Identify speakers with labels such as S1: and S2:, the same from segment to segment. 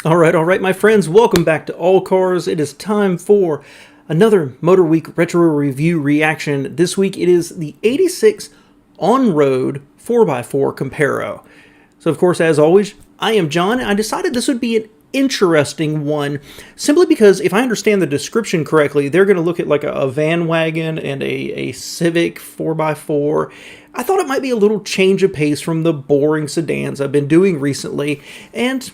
S1: All right, my friends, welcome back to All Cars. It is time for another Motorweek Retro Review reaction. This week it is the 86 On-Road 4x4 Comparo. So, of course, as always, I am John, and I decided this would be an interesting one, simply because if I understand the description correctly, they're going to look at like a Vanagon and a Civic 4x4. I thought it might be a little change of pace from the boring sedans I've been doing recently, and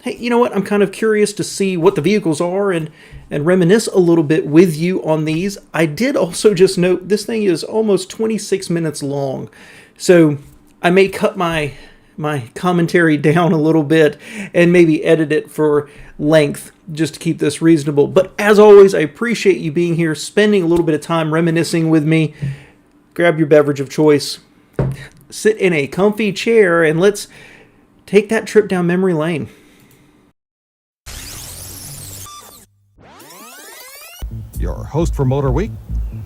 S1: hey, you know what? I'm kind of curious to see what the vehicles are and reminisce a little bit with you on these. I did also just note this thing is almost 26 minutes long, so I may cut my commentary down a little bit and maybe edit it for length just to keep this reasonable. But as always, I appreciate you being here, spending a little bit of time reminiscing with me. Grab your beverage of choice, sit in a comfy chair, and let's take that trip down memory lane.
S2: Your host for Motorweek,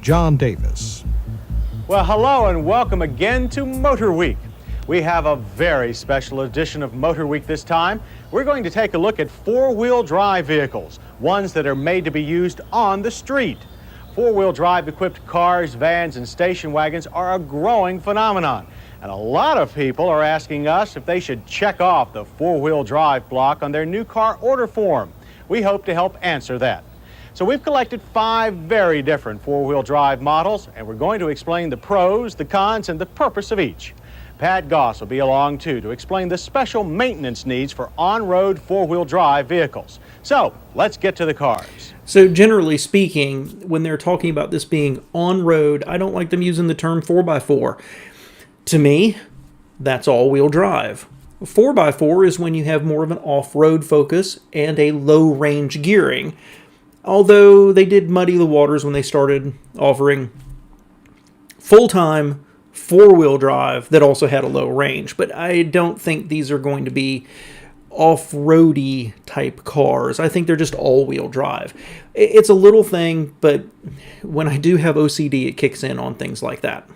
S2: John Davis.
S3: Well, hello and welcome again to Motorweek. We have a very special edition of Motorweek this time. We're going to take a look at four-wheel drive vehicles, ones that are made to be used on the street. Four-wheel drive equipped cars, vans, and station wagons are a growing phenomenon. And a lot of people are asking us if they should check off the four-wheel drive block on their new car order form. We hope to help answer that. So we've collected 5 very different four-wheel drive models, and we're going to explain the pros, the cons, and the purpose of each. Pat Goss will be along too to explain the special maintenance needs for on-road four-wheel drive vehicles. So let's get to the cars.
S1: So generally speaking, when they're talking about this being on-road, I don't like them using the term 4x4. To me, that's all-wheel drive. 4x4 is when you have more of an off-road focus and a low-range gearing. Although they did muddy the waters when they started offering full-time four-wheel drive that also had a low range. But I don't think these are going to be off-roady type cars. I think they're just all-wheel drive. It's a little thing, but when I do have OCD, it kicks in on things like that.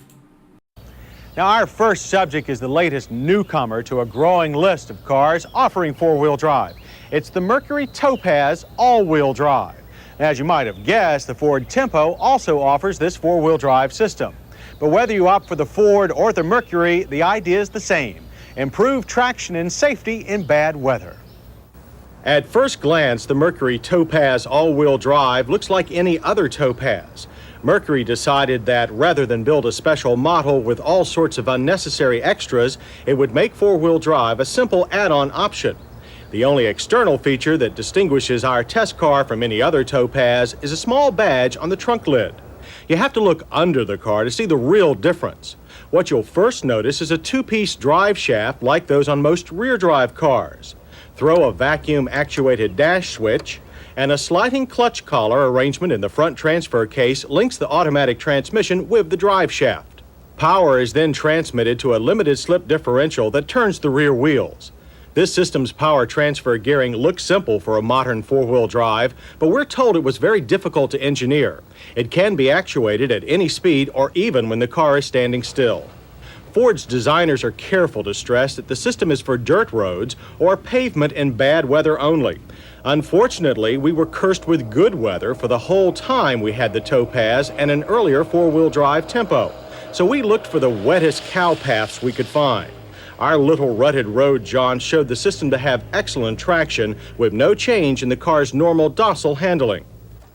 S3: Now, our first subject is the latest newcomer to a growing list of cars offering four-wheel drive. It's the Mercury Topaz all-wheel drive. As you might have guessed, the Ford Tempo also offers this four-wheel drive system. But whether you opt for the Ford or the Mercury, the idea is the same: improve traction and safety in bad weather. At first glance, the Mercury Topaz all-wheel drive looks like any other Topaz. Mercury decided that rather than build a special model with all sorts of unnecessary extras, it would make four-wheel drive a simple add-on option. The only external feature that distinguishes our test car from any other Topaz is a small badge on the trunk lid. You have to look under the car to see the real difference. What you'll first notice is a two-piece drive shaft like those on most rear-drive cars. Throw a vacuum-actuated dash switch, and a sliding clutch collar arrangement in the front transfer case links the automatic transmission with the drive shaft. Power is then transmitted to a limited slip differential that turns the rear wheels. This system's power transfer gearing looks simple for a modern four-wheel drive, but we're told it was very difficult to engineer. It can be actuated at any speed or even when the car is standing still. Ford's designers are careful to stress that the system is for dirt roads or pavement in bad weather only. Unfortunately, we were cursed with good weather for the whole time we had the Topaz and an earlier four-wheel drive Tempo, so we looked for the wettest cow paths we could find. Our little rutted road, John, showed the system to have excellent traction with no change in the car's normal docile handling.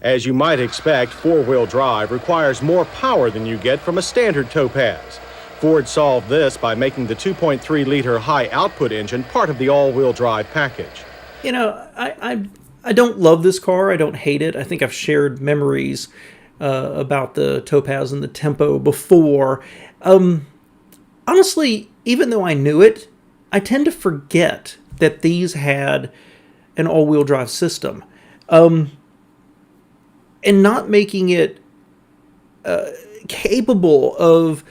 S3: As you might expect, four-wheel drive requires more power than you get from a standard Topaz. Ford solved this by making the 2.3-liter high-output engine part of the all-wheel drive package.
S1: You know, I don't love this car. I don't hate it. I think I've shared memories about the Topaz and the Tempo before. Honestly, even though I knew it, I tend to forget that these had an all-wheel drive system. And not making it capable of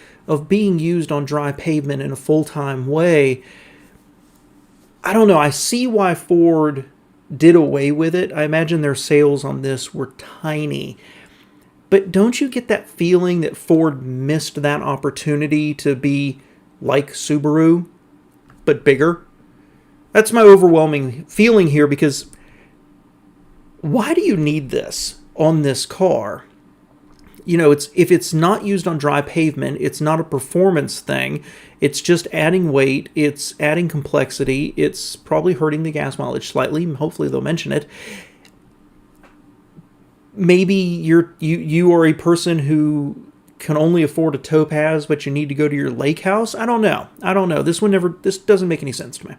S1: being used on dry pavement in a full-time way, I don't know. I see why Ford did away with it. I imagine their sales on this were tiny. But don't you get that feeling that Ford missed that opportunity to be like Subaru, but bigger? That's my overwhelming feeling here, because why do you need this on this car? You know, if it's not used on dry pavement, it's not a performance thing. It's just adding weight. It's adding complexity. It's probably hurting the gas mileage slightly. Hopefully they'll mention it. Maybe you are a person who can only afford a Topaz, but you need to go to your lake house. I don't know. This doesn't make any sense to me.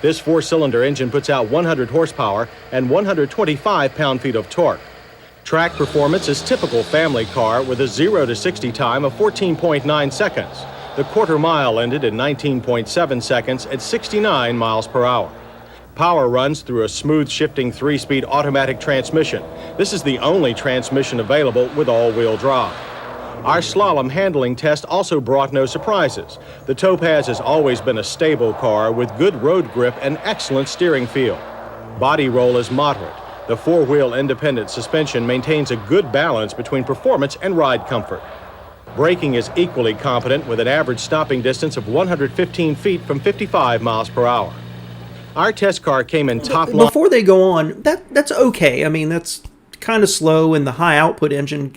S4: This four-cylinder engine puts out 100 horsepower and 125 pound-feet of torque. Track performance is typical family car with a 0 to 60 time of 14.9 seconds. The quarter mile ended in 19.7 seconds at 69 miles per hour. Power runs through a smooth shifting 3-speed automatic transmission. This is the only transmission available with all-wheel drive. Our slalom handling test also brought no surprises. The Topaz has always been a stable car with good road grip and excellent steering feel. Body roll is moderate. The four-wheel independent suspension maintains a good balance between performance and ride comfort. Braking is equally competent with an average stopping distance of 115 feet from 55 miles per hour. Our test car came in top line.
S1: Before they go on, that's okay. I mean, that's kind of slow, and the high output engine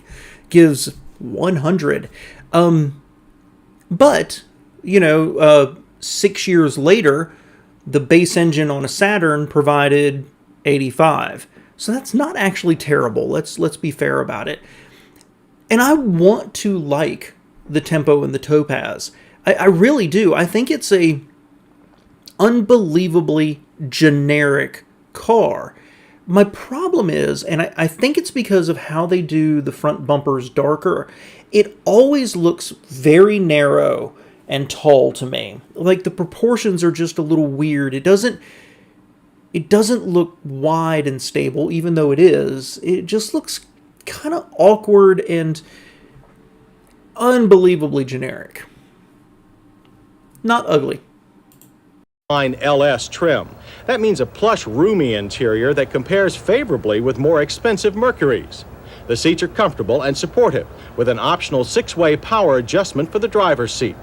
S1: gives 100. But, 6 years later, the base engine on a Saturn provided 85. So that's not actually terrible. Let's be fair about it. And I want to like the Tempo and the Topaz. I really do. I think it's a unbelievably generic car. My problem is, and I think it's because of how they do the front bumpers darker, it always looks very narrow and tall to me. Like the proportions are just a little weird. It doesn't look wide and stable, even though it is. It just looks kind of awkward and unbelievably generic. Not ugly.
S4: LS trim. That means a plush, roomy interior that compares favorably with more expensive Mercurys. The seats are comfortable and supportive, with an optional 6-way power adjustment for the driver's seat.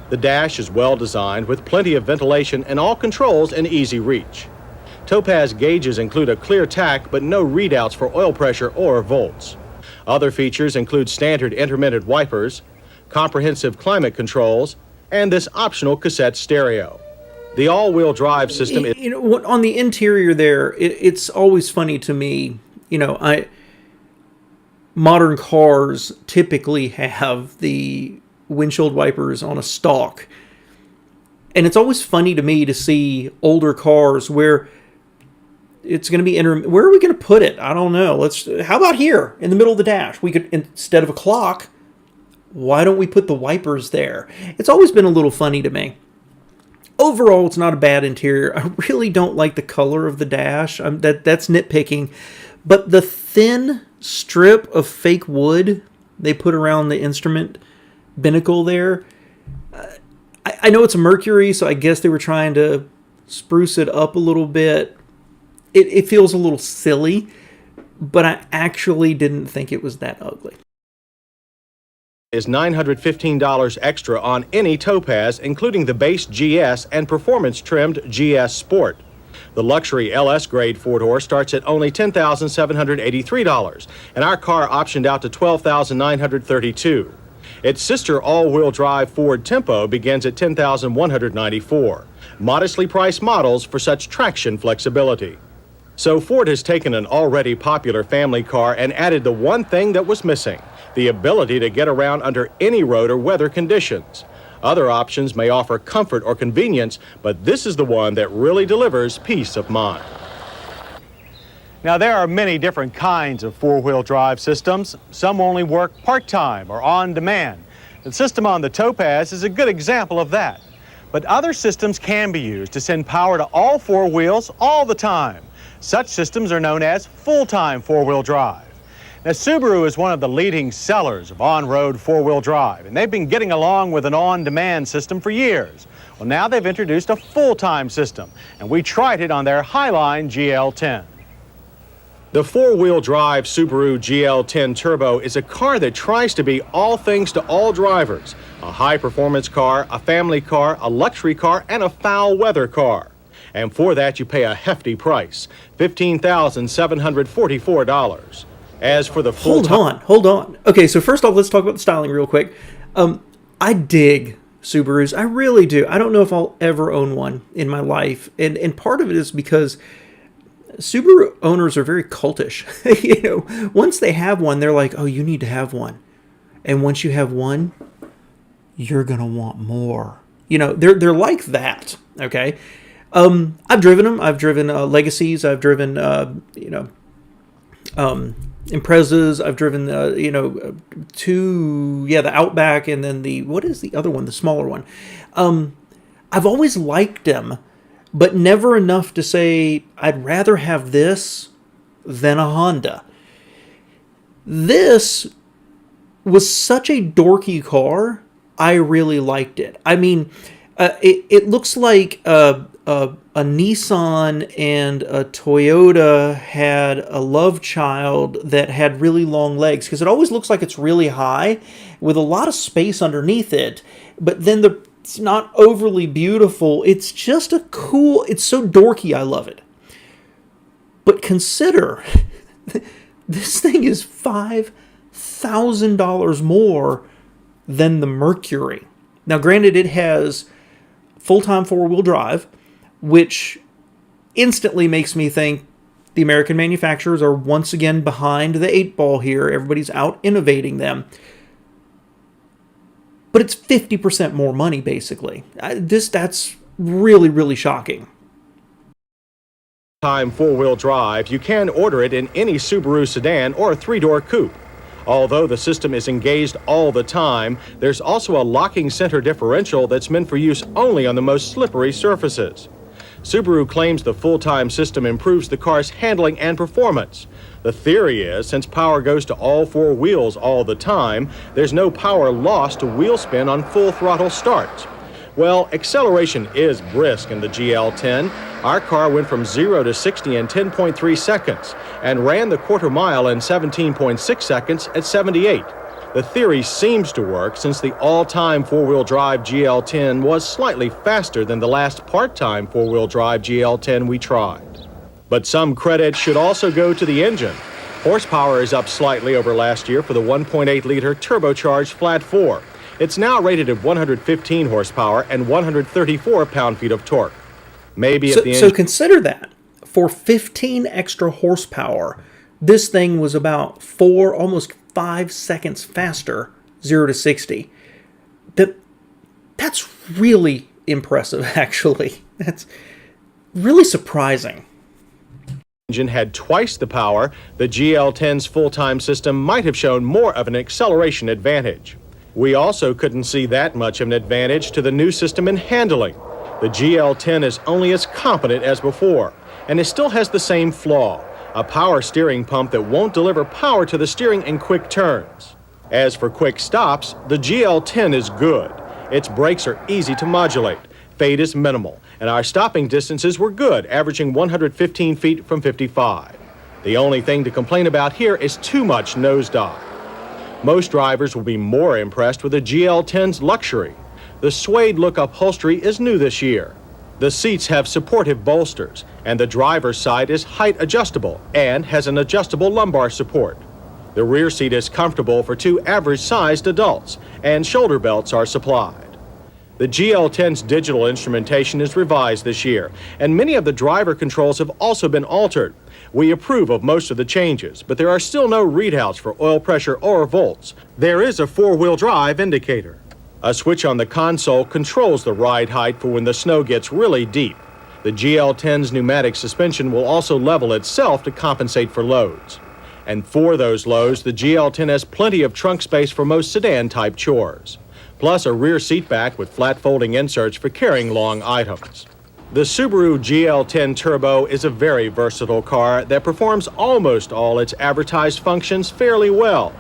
S4: The dash is well designed with plenty of ventilation and all controls in easy reach. Topaz gauges include a clear tach but no readouts for oil pressure or volts. Other features include standard intermittent wipers, comprehensive climate controls, and this optional cassette stereo. The all-wheel drive system is...
S1: on the interior there, it's always funny to me, modern cars typically have the windshield wipers on a stalk. And it's always funny to me to see older cars where it's going to be where are we going to put it? I don't know. How about here in the middle of the dash? We could, instead of a clock, why don't we put the wipers there? It's always been a little funny to me. Overall, it's not a bad interior. I really don't like the color of the dash. That's nitpicking. But the thin strip of fake wood they put around the instrument binnacle there, I know it's a Mercury, so I guess they were trying to spruce it up a little bit. It feels a little silly, but I actually didn't think it was that ugly.
S4: Is $915 extra on any Topaz, including the base GS and performance-trimmed GS Sport. The luxury LS grade four-door starts at only $10,783, and our car optioned out to $12,932. Its sister all-wheel drive Ford Tempo begins at $10,194. Modestly priced models for such traction flexibility. So Ford has taken an already popular family car and added the one thing that was missing: the ability to get around under any road or weather conditions. Other options may offer comfort or convenience, but this is the one that really delivers peace of mind.
S3: Now, there are many different kinds of four-wheel drive systems. Some only work part-time or on demand. The system on the Topaz is a good example of that. But other systems can be used to send power to all four wheels all the time. Such systems are known as full-time four-wheel drive. Now, Subaru is one of the leading sellers of on-road four-wheel drive, and they've been getting along with an on-demand system for years. Well, now they've introduced a full-time system, and we tried it on their Highline GL10.
S4: The four-wheel drive Subaru GL10 Turbo is a car that tries to be all things to all drivers. A high-performance car, a family car, a luxury car, and a foul-weather car. And for that, you pay a hefty price, $15,744. As for the full-time...
S1: Hold on. Okay, so first off, let's talk about the styling real quick. I dig Subarus. I really do. I don't know if I'll ever own one in my life. And part of it is because Subaru owners are very cultish. You know, once they have one, they're like, oh, you need to have one. And once you have one, you're going to want more. You know, they're like that, okay? I've driven them. I've driven Legacies. I've driven, Imprezas. I've driven, the Outback, and then what is the other one, the smaller one? I've always liked them, but never enough to say I'd rather have this than a Honda. This was such a dorky car, I really liked it. I mean, it looks like a Nissan and a Toyota had a love child that had really long legs, because it always looks like it's really high with a lot of space underneath it, but then it's not overly beautiful. It's just it's so dorky, I love it. But consider, this thing is $5,000 more than the Mercury. Now, granted, it has full-time four-wheel drive, which instantly makes me think the American manufacturers are once again behind the eight ball here. Everybody's out innovating them. But it's 50% more money, basically. That's really, really shocking.
S4: Time four-wheel drive, you can order it in any Subaru sedan or three-door coupe. Although the system is engaged all the time, there's also a locking center differential that's meant for use only on the most slippery surfaces. Subaru claims the full-time system improves the car's handling and performance. The theory is, since power goes to all four wheels all the time, there's no power lost to wheel spin on full throttle starts. Well, acceleration is brisk in the GL10. Our car went from 0 to 60 in 10.3 seconds and ran the quarter mile in 17.6 seconds at 78. The theory seems to work, since the all-time four-wheel drive GL10 was slightly faster than the last part-time four-wheel drive GL10 we tried. But some credit should also go to the engine. Horsepower is up slightly over last year for the 1.8-liter turbocharged flat four. It's now rated at 115 horsepower and 134 pound-feet of torque. So consider that. For 15 extra horsepower, this thing was about almost 5 seconds faster, 0 to 60. That's really impressive, actually. That's really surprising. Engine had twice the power. The GL10's full-time system might have shown more of an acceleration advantage. We also couldn't see that much of an advantage to the new system in handling. The GL10 is only as competent as before, and it still has the same flaw: a power steering pump that won't deliver power to the steering in quick turns. As for quick stops, the GL10 is good. Its brakes are easy to modulate, fade is minimal, and our stopping distances were good, averaging 115 feet from 55. The only thing to complain about here is too much nosedive. Most drivers will be more impressed with the GL10's luxury. The suede look upholstery is new this year. The seats have supportive bolsters, and the driver's side is height adjustable and has an adjustable lumbar support. The rear seat is comfortable for two average-sized adults, and shoulder belts are supplied. The GL10's digital instrumentation is revised this year, and many of the driver controls have also been altered. We approve of most of the changes, but there are still no readouts for oil pressure or volts. There is a four-wheel drive indicator. A switch on the console controls the ride height for when the snow gets really deep. The GL10's pneumatic suspension will also level itself to compensate for loads. And for those loads, the GL10 has plenty of trunk space for most sedan-type chores, plus a rear seat back with flat folding inserts for carrying long items. The Subaru GL10 Turbo is a very versatile car that performs almost all its advertised functions fairly well.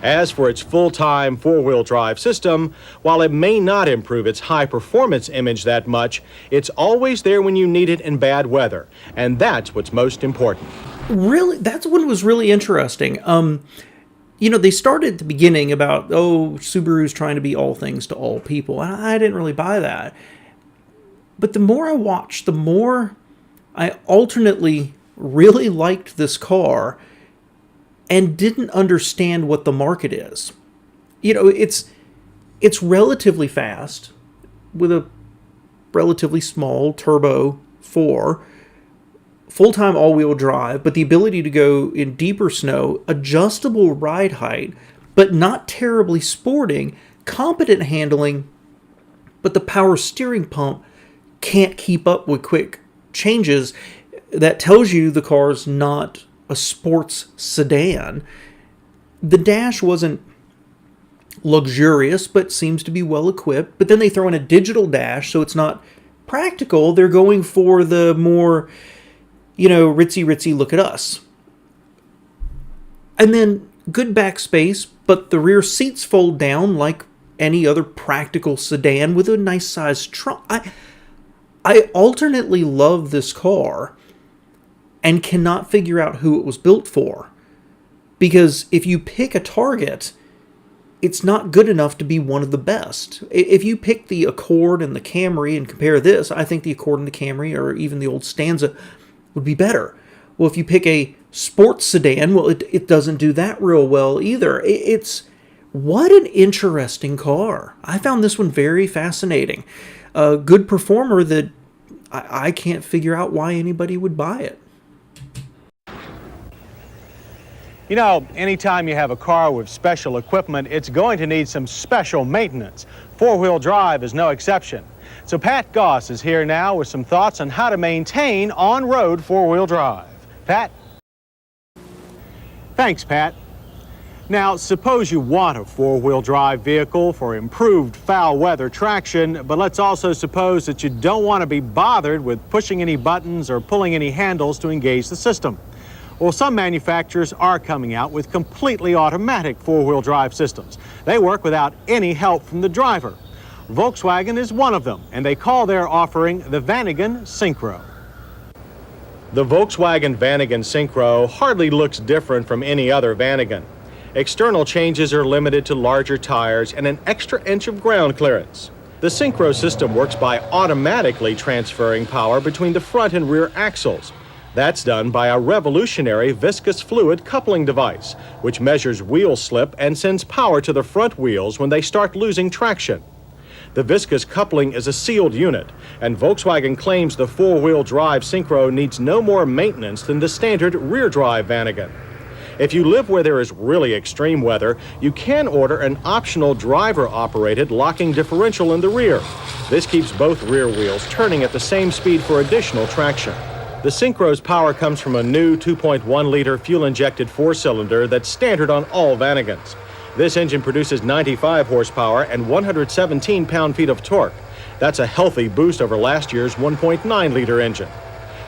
S4: As for its full-time four-wheel drive system, while it may not improve its high-performance image that much, it's always there when you need it in bad weather, and that's what's most important.
S1: Really, that's what was really interesting. You know, they started at the beginning about, oh, Subaru's trying to be all things to all people. And I didn't really buy that. But the more I watched, the more I alternately really liked this car and didn't understand what the market is. You know, it's relatively fast with a relatively small turbo 4, full-time all-wheel drive, but the ability to go in deeper snow, adjustable ride height, but not terribly sporting, competent handling, but the power steering pump can't keep up with quick changes. That tells you the car's not a sports sedan. The dash wasn't luxurious, but seems to be well equipped. But then they throw in a digital dash, so it's not practical. They're going for the more, you know, ritzy look at us. And then good back space, but the rear seats fold down like any other practical sedan with a nice sized trunk. I alternately love this car and cannot figure out who it was built for. Because if you pick a target, it's not good enough to be one of the best. If you pick the Accord and the Camry and compare this, I think the Accord and the Camry or even the old Stanza would be better. Well, if you pick a sports sedan, well, it doesn't do that real well either. What an interesting car. I found this one very fascinating. A good performer that I can't figure out why anybody would buy it.
S3: You know, anytime you have a car with special equipment, it's going to need some special maintenance. Four-wheel drive is no exception. So Pat Goss is here now with some thoughts on how to maintain on-road four-wheel drive. Pat? Thanks, Pat. Now, suppose you want a four-wheel drive vehicle for improved foul weather traction, but let's also suppose that you don't want to be bothered with pushing any buttons or pulling any handles to engage the system. Well, some manufacturers are coming out with completely automatic four-wheel drive systems. They work without any help from the driver. Volkswagen is one of them, and they call their offering the Vanagon Synchro.
S4: The Volkswagen Vanagon Synchro hardly looks different from any other Vanagon. External changes are limited to larger tires and an extra inch of ground clearance. The Synchro system works by automatically transferring power between the front and rear axles. That's done by a revolutionary viscous fluid coupling device, which measures wheel slip and sends power to the front wheels when they start losing traction. The viscous coupling is a sealed unit, and Volkswagen claims the four-wheel drive Synchro needs no more maintenance than the standard rear-drive Vanagon. If you live where there is really extreme weather, you can order an optional driver-operated locking differential in the rear. This keeps both rear wheels turning at the same speed for additional traction. The Synchro's power comes from a new 2.1-liter fuel-injected four-cylinder that's standard on all Vanagons. This engine produces 95 horsepower and 117 pound-feet of torque. That's a healthy boost over last year's 1.9-liter engine.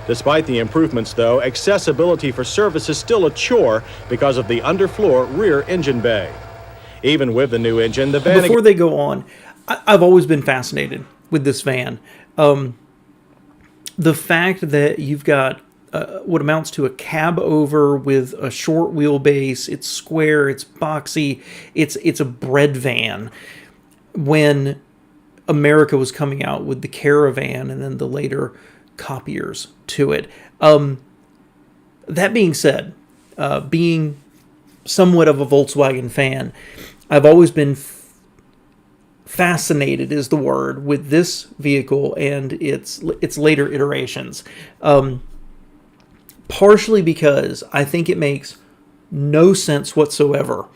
S4: Despite the improvements, though, accessibility for service is still a chore because of the underfloor rear engine bay. Even with the new engine, the Vanagon...
S1: Before they go on, I've always been fascinated with this van. The fact that you've got what amounts to a cab over with a short wheelbase, it's square, it's boxy, it's a bread van. When America was coming out with the Caravan and then the later copiers to it. That being said, being somewhat of a Volkswagen fan, I've always been fascinated is the word with this vehicle and its later iterations. Partially because I think it makes no sense whatsoever,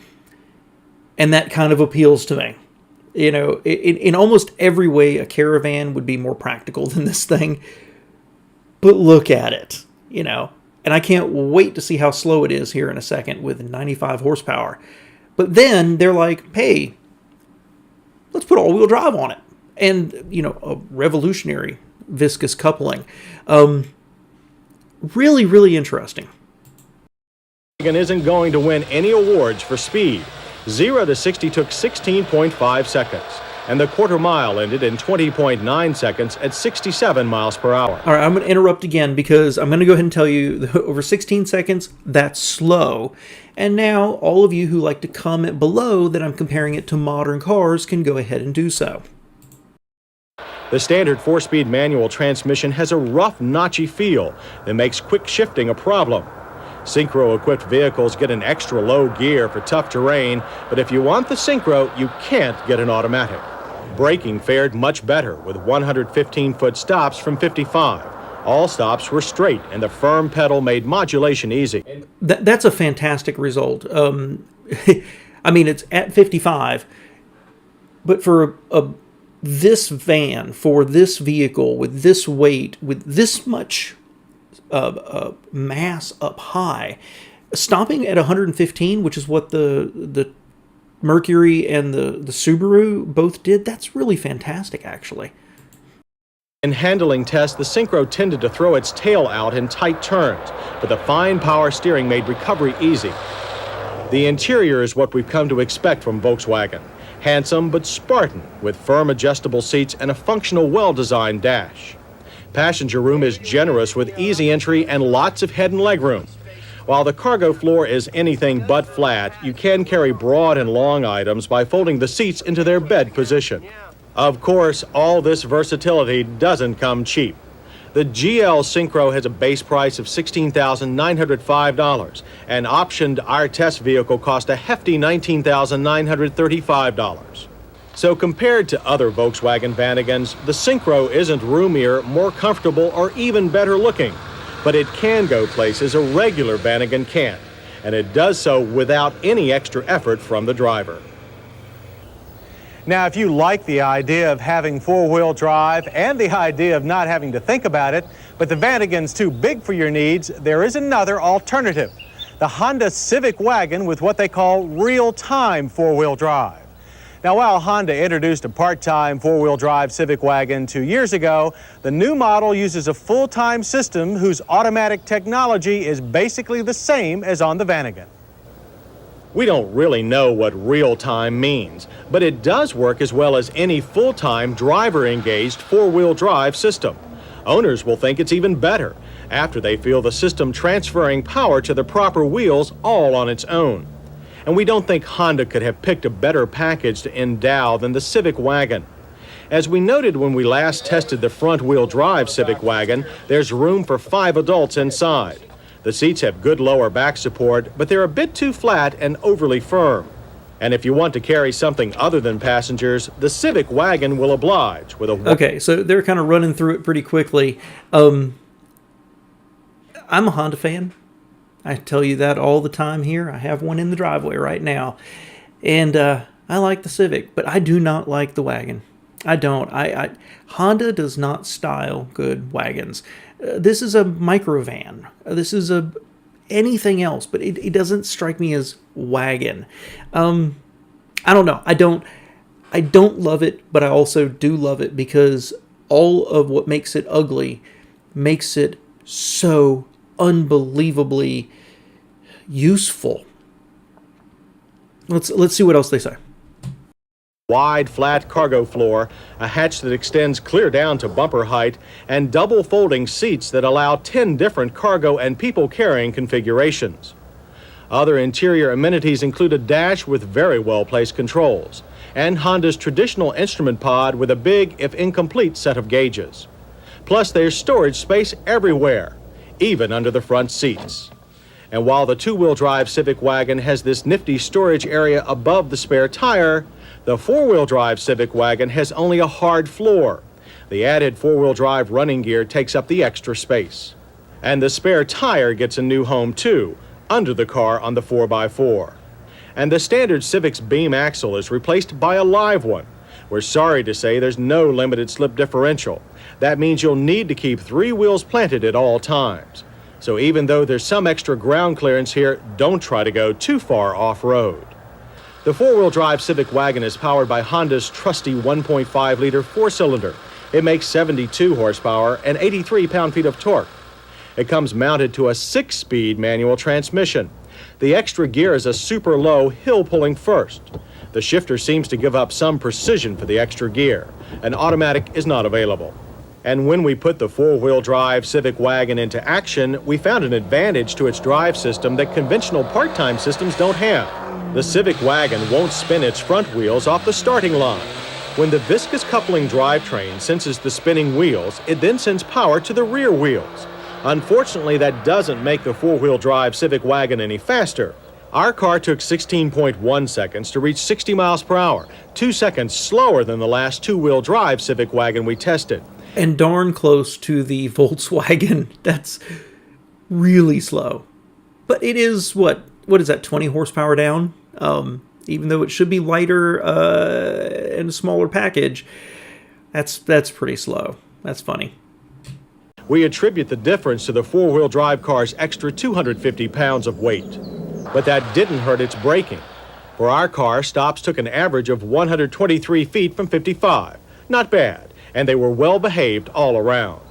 S1: and that kind of appeals to me. You know, in almost every way, a Caravan would be more practical than this thing. But look at it, you know. And I can't wait to see how slow it is here in a second with 95 horsepower. But then they're like, hey, let's put all-wheel drive on it. And, you know, a revolutionary viscous coupling. Really, really interesting.
S4: Isn't going to win any awards for speed. 0 to 60 took 16.5 seconds. and the quarter mile ended in 20.9 seconds at 67 miles per hour.
S1: All right, I'm going to interrupt again because I'm going to go ahead and tell you that over 16 seconds, that's slow. And now all of you who like to comment below that I'm comparing it to modern cars can go ahead and do so.
S4: The standard 4-speed manual transmission has a rough, notchy feel that makes quick shifting a problem. Synchro-equipped vehicles get an extra low gear for tough terrain, but if you want the Synchro, you can't get an automatic. Braking fared much better with 115-foot stops from 55. All stops were straight, and the firm pedal made modulation easy.
S1: That's a fantastic result. I mean, it's at 55, but for this van, for this vehicle, with this weight, with this much mass up high, stopping at 115, which is what the Mercury and the Subaru both did, that's really fantastic, actually.
S4: In handling tests, the Synchro tended to throw its tail out in tight turns, but the fine power steering made recovery easy. The interior is what we've come to expect from Volkswagen. Handsome but Spartan, with firm adjustable seats and a functional, well-designed dash. Passenger room is generous with easy entry and lots of head and leg room. While the cargo floor is anything but flat, you can carry broad and long items by folding the seats into their bed position. Of course, all this versatility doesn't come cheap. The GL Synchro has a base price of $16,905, and optioned our test vehicle cost a hefty $19,935. So compared to other Volkswagen Vanagons, the Synchro isn't roomier, more comfortable, or even better looking. But it can go places a regular Vanagon can't, and it does so without any extra effort from the driver.
S3: Now, if you like the idea of having four-wheel drive and the idea of not having to think about it, but the Vanagon's too big for your needs, there is another alternative. The Honda Civic wagon with what they call real-time four-wheel drive. Now, while Honda introduced a part-time four-wheel drive Civic wagon 2 years ago, the new model uses a full-time system whose automatic technology is basically the same as on the Vanagon.
S4: We don't really know what real-time means, but it does work as well as any full-time driver-engaged four-wheel drive system. Owners will think it's even better after they feel the system transferring power to the proper wheels all on its own. And we don't think Honda could have picked a better package to endow than the Civic wagon. As we noted when we last tested the front-wheel drive Civic wagon, there's room for 5 adults inside. The seats have good lower back support, but they're a bit too flat and overly firm. And if you want to carry something other than passengers, the Civic wagon will oblige with a...
S1: Okay, so they're kind of running through it pretty quickly. I'm a Honda fan. I tell you that all the time here. I have one in the driveway right now. And I like the Civic, but I do not like the wagon. I don't. Honda does not style good wagons. This is a microvan. This is anything else, but it doesn't strike me as wagon. I don't know. I don't love it, but I also do love it because all of what makes it ugly makes it so unbelievably useful. Let's see what else they say.
S4: Wide, flat cargo floor, a hatch that extends clear down to bumper height, and double folding seats that allow 10 different cargo and people-carrying configurations. Other interior amenities include a dash with very well-placed controls, and Honda's traditional instrument pod with a big, if incomplete, set of gauges. Plus, there's storage space everywhere, even under the front seats. And while the two-wheel drive Civic wagon has this nifty storage area above the spare tire, the four-wheel drive Civic wagon has only a hard floor. The added four-wheel drive running gear takes up the extra space. And the spare tire gets a new home too, under the car on the 4x4. And the standard Civic's beam axle is replaced by a live one. We're sorry to say there's no limited slip differential. That means you'll need to keep 3 wheels planted at all times. So even though there's some extra ground clearance here, don't try to go too far off-road. The four-wheel drive Civic wagon is powered by Honda's trusty 1.5-liter 4-cylinder. It makes 72 horsepower and 83 pound-feet of torque. It comes mounted to a 6-speed manual transmission. The extra gear is a super low hill-pulling first. The shifter seems to give up some precision for the extra gear. An automatic is not available. And when we put the four-wheel drive Civic wagon into action, we found an advantage to its drive system that conventional part-time systems don't have. The Civic wagon won't spin its front wheels off the starting line. When the viscous coupling drivetrain senses the spinning wheels, it then sends power to the rear wheels. Unfortunately, that doesn't make the four-wheel drive Civic wagon any faster. Our car took 16.1 seconds to reach 60 miles per hour, 2 seconds slower than the last two-wheel drive Civic wagon we tested.
S1: And darn close to the Volkswagen. That's really slow. But it is, what is that, 20 horsepower down? Even though it should be lighter and a smaller package, that's pretty slow. That's funny.
S4: We attribute the difference to the four-wheel drive car's extra 250 pounds of weight. But that didn't hurt its braking. For our car, stops took an average of 123 feet from 55. Not bad, and they were well behaved all around.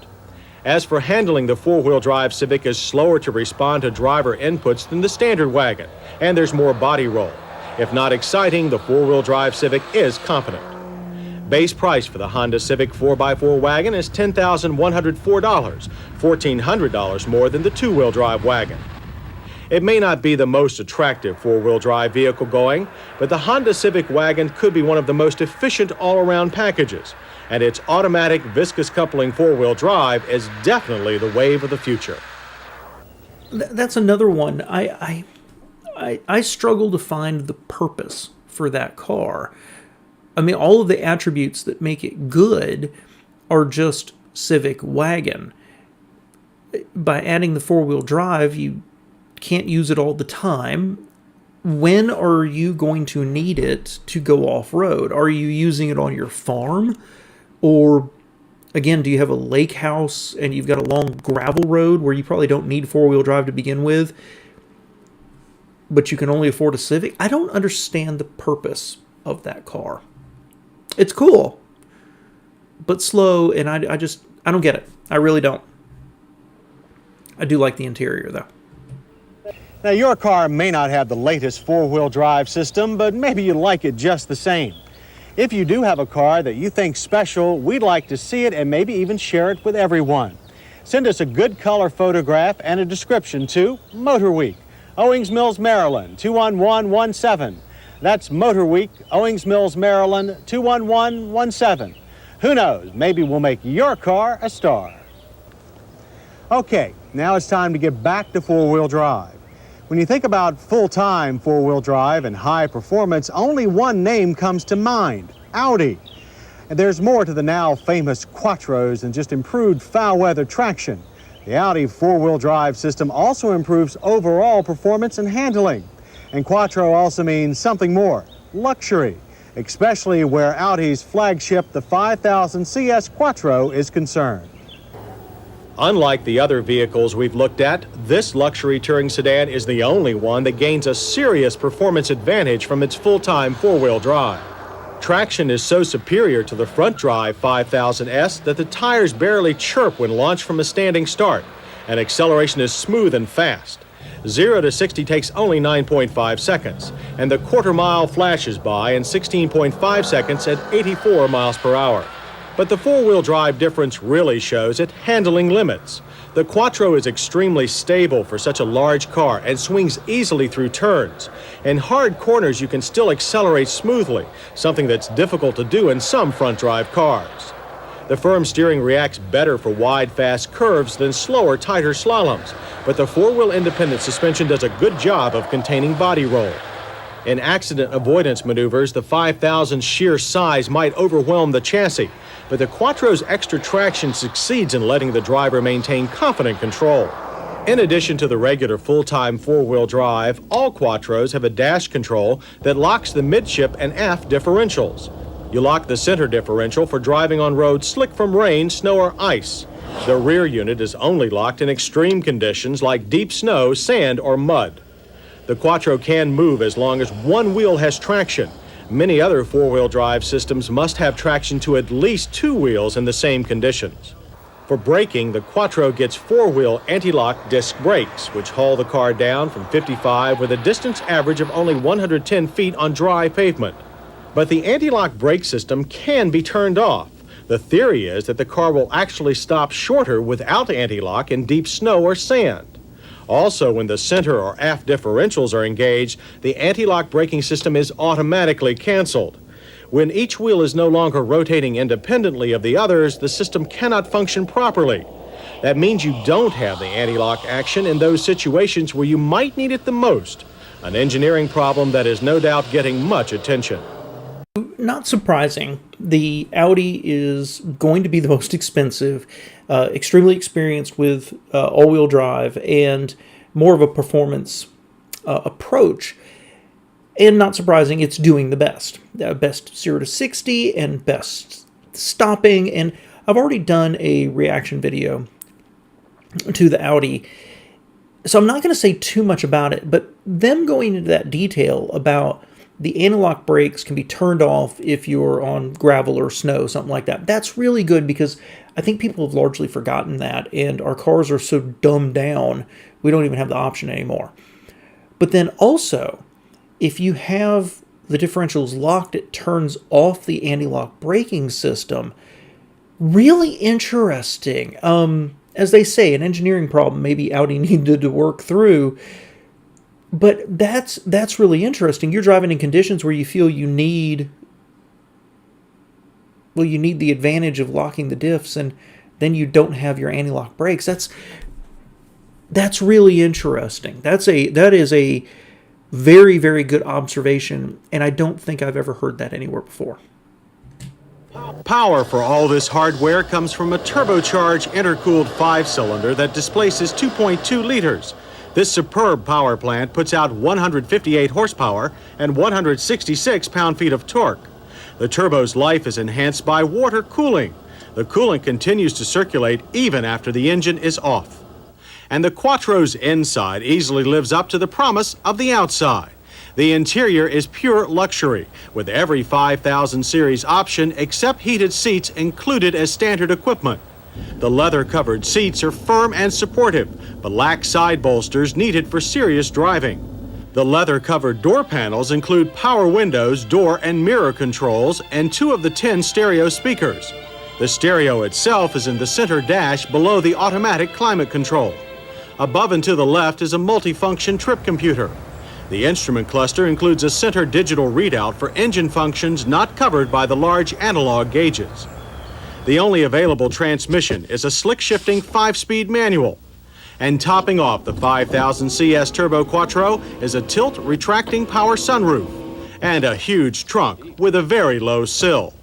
S4: As for handling, the four-wheel drive Civic is slower to respond to driver inputs than the standard wagon, and there's more body roll. If not exciting, the four-wheel drive Civic is competent. Base price for the Honda Civic 4x4 wagon is $10,104, $1,400 more than the two-wheel drive wagon. It may not be the most attractive four-wheel drive vehicle going, but the Honda Civic wagon could be one of the most efficient all-around packages, and its automatic viscous coupling four-wheel drive is definitely the wave of the future.
S1: That's another one. I struggle to find the purpose for that car. I mean, all of the attributes that make it good are just Civic wagon. By adding the four-wheel drive, you can't use it all the time. When are you going to need it to go off-road? Are you using it on your farm? Or, again, do you have a lake house and you've got a long gravel road where you probably don't need four-wheel drive to begin with, but you can only afford a Civic? I don't understand the purpose of that car. It's cool, but slow, and I don't get it. I really don't. I do like the interior, though.
S3: Now, your car may not have the latest four-wheel drive system, but maybe you like it just the same. If you do have a car that you think special, we'd like to see it and maybe even share it with everyone. Send us a good color photograph and a description to Motorweek, Owings Mills, Maryland, 21117. That's Motorweek, Owings Mills, Maryland, 21117. Who knows, maybe we'll make your car a star. Okay, now it's time to get back to four-wheel drive. When you think about full-time four-wheel drive and high performance, only one name comes to mind: Audi. And there's more to the now famous Quattros than just improved foul-weather traction. The Audi four-wheel drive system also improves overall performance and handling. And Quattro also means something more: luxury, especially where Audi's flagship, the 5000 CS Quattro, is concerned.
S4: Unlike the other vehicles we've looked at, this luxury touring sedan is the only one that gains a serious performance advantage from its full-time four-wheel drive. Traction is so superior to the front-drive 5000S that the tires barely chirp when launched from a standing start, and acceleration is smooth and fast. 0 to 60 takes only 9.5 seconds, and the quarter-mile flashes by in 16.5 seconds at 84 miles per hour. But the four-wheel drive difference really shows at handling limits. The Quattro is extremely stable for such a large car and swings easily through turns. In hard corners, you can still accelerate smoothly, something that's difficult to do in some front-drive cars. The firm steering reacts better for wide, fast curves than slower, tighter slaloms, but the four-wheel independent suspension does a good job of containing body roll. In accident avoidance maneuvers, the 5000's sheer size might overwhelm the chassis, but the Quattro's extra traction succeeds in letting the driver maintain confident control. In addition to the regular full-time four-wheel drive, all Quattros have a dash control that locks the midship and aft differentials. You lock the center differential for driving on roads slick from rain, snow, or ice. The rear unit is only locked in extreme conditions like deep snow, sand, or mud. The Quattro can move as long as one wheel has traction. Many other four-wheel drive systems must have traction to at least two wheels in the same conditions. For braking, the Quattro gets four-wheel anti-lock disc brakes, which haul the car down from 55 with a distance average of only 110 feet on dry pavement. But the anti-lock brake system can be turned off. The theory is that the car will actually stop shorter without anti-lock in deep snow or sand. Also, when the center or aft differentials are engaged, the anti-lock braking system is automatically canceled. When each wheel is no longer rotating independently of the others, the system cannot function properly. That means you don't have the anti-lock action in those situations where you might need it the most. An engineering problem that is no doubt getting much attention.
S1: Not surprising, the Audi is going to be the most expensive, extremely experienced with all-wheel drive and more of a performance approach. And not surprising, it's doing the best. Best 0 to 60 and best stopping. And I've already done a reaction video to the Audi, so I'm not going to say too much about it, but them going into that detail about the anti-lock brakes can be turned off if you're on gravel or snow, something like that. That's really good because I think people have largely forgotten that, and our cars are so dumbed down, we don't even have the option anymore. But then also, if you have the differentials locked, it turns off the anti-lock braking system. Really interesting. As they say, an engineering problem maybe Audi needed to work through. But that's really interesting. You're driving in conditions where you feel you need the advantage of locking the diffs, and then you don't have your anti-lock brakes. That's really interesting. That is a very, very good observation, and I don't think I've ever heard that anywhere before.
S4: Power for all this hardware comes from a turbocharged intercooled 5-cylinder that displaces 2.2 liters. This superb power plant puts out 158 horsepower and 166 pound-feet of torque. The turbo's life is enhanced by water cooling. The coolant continues to circulate even after the engine is off. And the Quattro's inside easily lives up to the promise of the outside. The interior is pure luxury, with every 5000 series option except heated seats included as standard equipment. The leather-covered seats are firm and supportive, but lack side bolsters needed for serious driving. The leather-covered door panels include power windows, door and mirror controls, and 2 of the 10 stereo speakers. The stereo itself is in the center dash below the automatic climate control. Above and to the left is a multifunction trip computer. The instrument cluster includes a center digital readout for engine functions not covered by the large analog gauges. The only available transmission is a slick-shifting 5-speed manual. And topping off the 5000 CS Turbo Quattro is a tilt-retracting power sunroof and a huge trunk with a very low sill.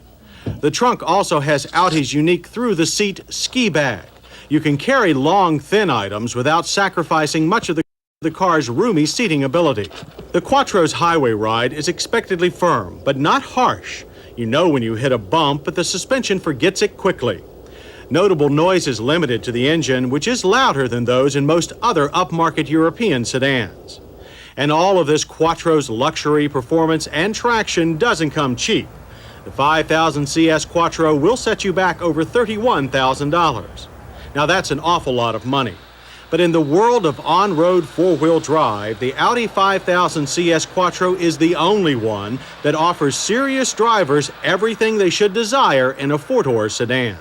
S4: The trunk also has Audi's unique through-the-seat ski bag. You can carry long, thin items without sacrificing much of the car's roomy seating ability. The Quattro's highway ride is expectedly firm, but not harsh. You know when you hit a bump, but the suspension forgets it quickly. Notable noise is limited to the engine, which is louder than those in most other upmarket European sedans. And all of this Quattro's luxury, performance, and traction doesn't come cheap. The 5000 CS Quattro will set you back over $31,000. Now that's an awful lot of money. But in the world of on-road four-wheel drive, the Audi 5000 CS Quattro is the only one that offers serious drivers everything they should desire in a four-door sedan.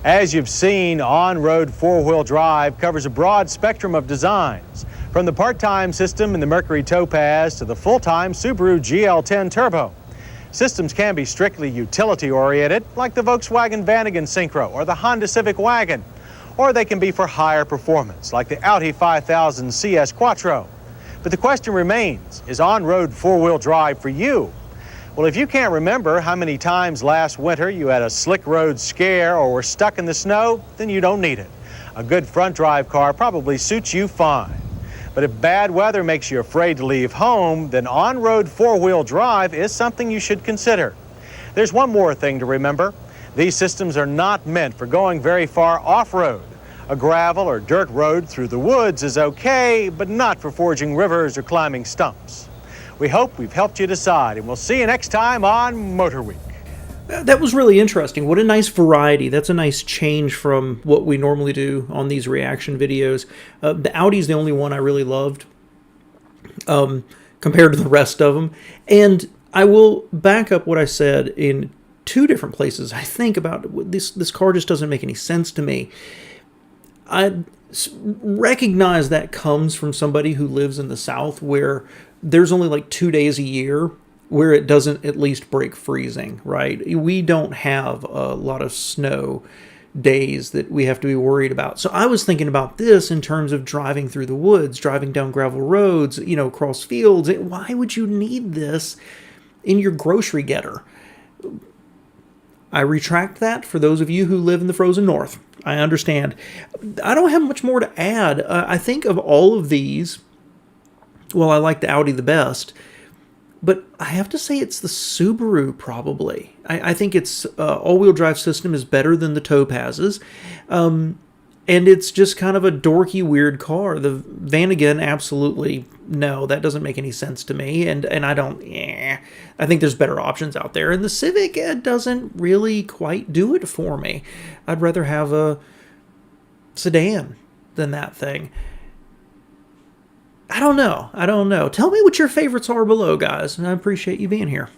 S3: As you've seen, on-road four-wheel drive covers a broad spectrum of designs, from the part-time system in the Mercury Topaz to the full-time Subaru GL10 Turbo. Systems can be strictly utility-oriented, like the Volkswagen Vanagon Synchro or the Honda Civic wagon, or they can be for higher performance, like the Audi 5000 CS Quattro. But the question remains, is on-road four-wheel drive for you? Well, if you can't remember how many times last winter you had a slick road scare or were stuck in the snow, then you don't need it. A good front drive car probably suits you fine. But if bad weather makes you afraid to leave home, then on-road four-wheel drive is something you should consider. There's one more thing to remember. These systems are not meant for going very far off-road. A gravel or dirt road through the woods is okay, but not for forging rivers or climbing stumps. We hope we've helped you decide, and we'll see you next time on Motorweek.
S1: That was really interesting. What a nice variety. That's a nice change from what we normally do on these reaction videos. The Audi's the only one I really loved compared to the rest of them. And I will back up what I said in two different places. I think about this car just doesn't make any sense to me. I recognize that comes from somebody who lives in the South where there's only like 2 days a year where it doesn't at least break freezing, right? We don't have a lot of snow days that we have to be worried about. So I was thinking about this in terms of driving through the woods, driving down gravel roads, across fields. Why would you need this in your grocery getter? I retract that for those of you who live in the frozen north. I understand. I don't have much more to add. I think of all of these, well, I like the Audi the best, but I have to say it's the Subaru probably. I think its all-wheel drive system is better than the Topaz's. And it's just kind of a dorky, weird car. The Vanagon, absolutely no, that doesn't make any sense to me. And I don't, I think there's better options out there. And the Civic doesn't really quite do it for me. I'd rather have a sedan than that thing. I don't know. Tell me what your favorites are below, guys. And I appreciate you being here.